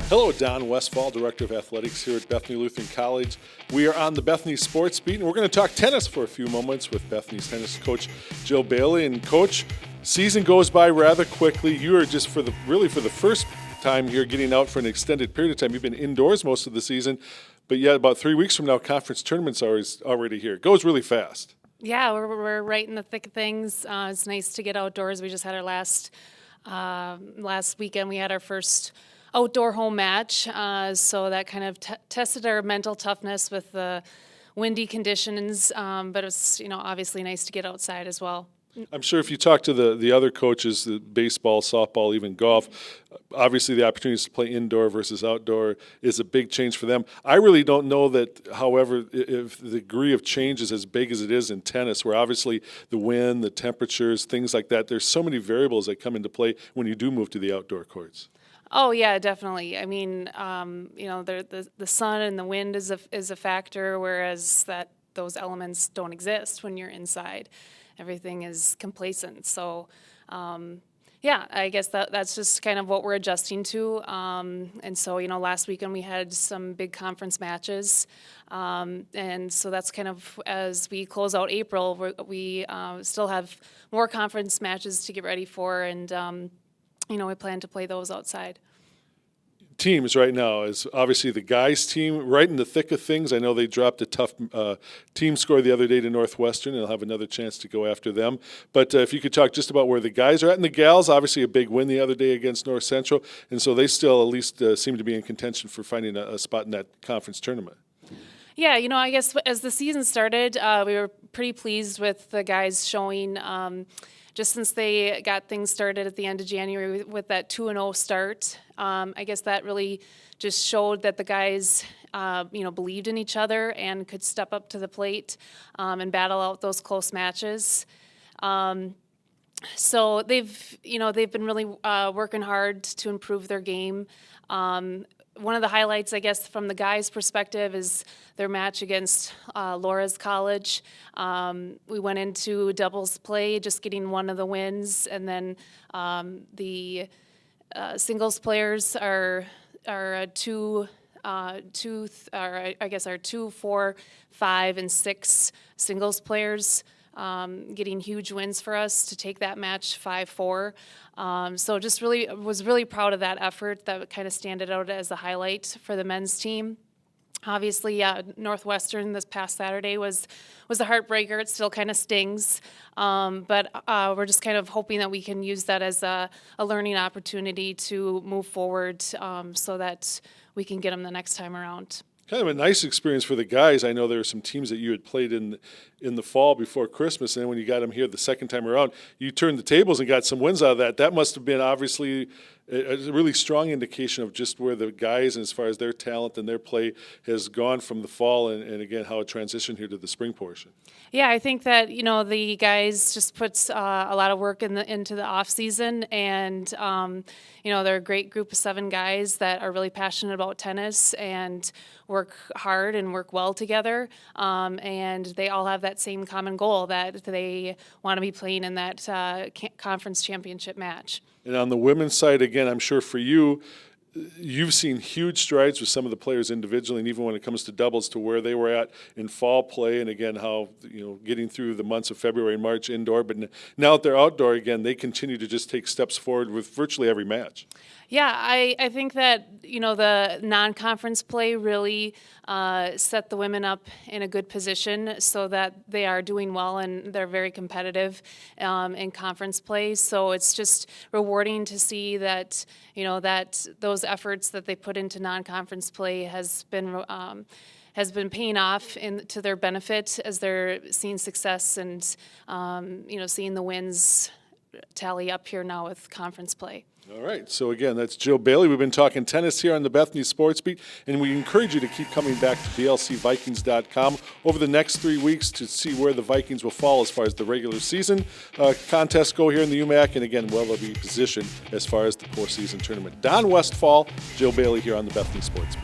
Hello, Don Westfall, Director of Athletics here at Bethany Lutheran College. We are on the Bethany Sports Beat, and we're going to talk tennis for a few moments with Bethany's tennis coach, Jill Bailey. And Coach, season goes by rather quickly. You are just for the first time here getting out for an extended period of time. You've been indoors most of the season, but yet about 3 weeks from now, conference tournaments are already here. It goes really fast. Yeah, we're right in the thick of things. It's nice to get outdoors. We just had our last weekend. We had our first outdoor home match, so that kind of tested our mental toughness with the windy conditions. But it's obviously nice to get outside as well. I'm sure if you talk to the other coaches, the baseball, softball, even golf, obviously the opportunities to play indoor versus outdoor is a big change for them. I really don't know that, however, if the degree of change is as big as it is in tennis, where obviously the wind, the temperatures, things like that, there's so many variables that come into play when you do move to the outdoor courts. Oh yeah, definitely. I mean, the sun and the wind is a factor, whereas those elements don't exist when you're inside. Everything is complacent. So, yeah, I guess that's just kind of what we're adjusting to. And so, last weekend we had some big conference matches. And so that's kind of, as we close out April, we still have more conference matches to get ready for. And, we plan to play those outside. Teams right now is obviously the guys team right in the thick of things. I know they dropped a tough team score the other day to Northwestern, and they'll have another chance to go after them. But if you could talk just about where the guys are at, and the gals, obviously a big win the other day against North Central, and so they still at least seem to be in contention for finding a spot in that conference tournament. Yeah, I guess as the season started, we were pretty pleased with the guys showing. Just since they got things started at the end of January with that 2-0 start, I guess that really just showed that the guys, believed in each other and could step up to the plate and battle out those close matches. So they've been really working hard to improve their game. One of the highlights, I guess, from the guys' perspective is their match against Laura's College. We went into doubles play, just getting one of the wins, and then the singles players are our 2, 4, 5, and 6 singles players. Getting huge wins for us to take that match 5-4. So just was really proud of that effort. That kind of stood out as a highlight for the men's team. Obviously, Northwestern this past Saturday was a heartbreaker. It still kind of stings, but we're just kind of hoping that we can use that as a learning opportunity to move forward, so that we can get them the next time around. Kind of a nice experience for the guys. I know there were some teams that you had played in the fall before Christmas, and then when you got them here the second time around, you turned the tables and got some wins out of that. That must have been obviously a really strong indication of just where the guys, and as far as their talent and their play, has gone from the fall, and again, how it transitioned here to the spring portion. Yeah, I think that, the guys just puts a lot of work into the off season, and, they're a great group of 7 guys that are really passionate about tennis and work hard and work well together. And they all have that same common goal, that they want to be playing in that conference championship match. And on the women's side, again, I'm sure for you, you've seen huge strides with some of the players individually, and even when it comes to doubles, to where they were at in fall play, and again, how, getting through the months of February and March indoor, but now that they're outdoor again, they continue to just take steps forward with virtually every match. Yeah, I think that, the non-conference play really set the women up in a good position so that they are doing well and they're very competitive in conference play. So it's just rewarding to see that, that those efforts that they put into non-conference play has been paying off to their benefit as they're seeing success and, seeing the wins tally up here now with conference play. All right. So, again, that's Jill Bailey. We've been talking tennis here on the Bethany Sports Beat, and we encourage you to keep coming back to blcvikings.com over the next 3 weeks to see where the Vikings will fall as far as the regular season contests go here in the UMAC, and, again, where they'll be positioned as far as the postseason tournament. Don Westfall, Jill Bailey here on the Bethany Sports Beat.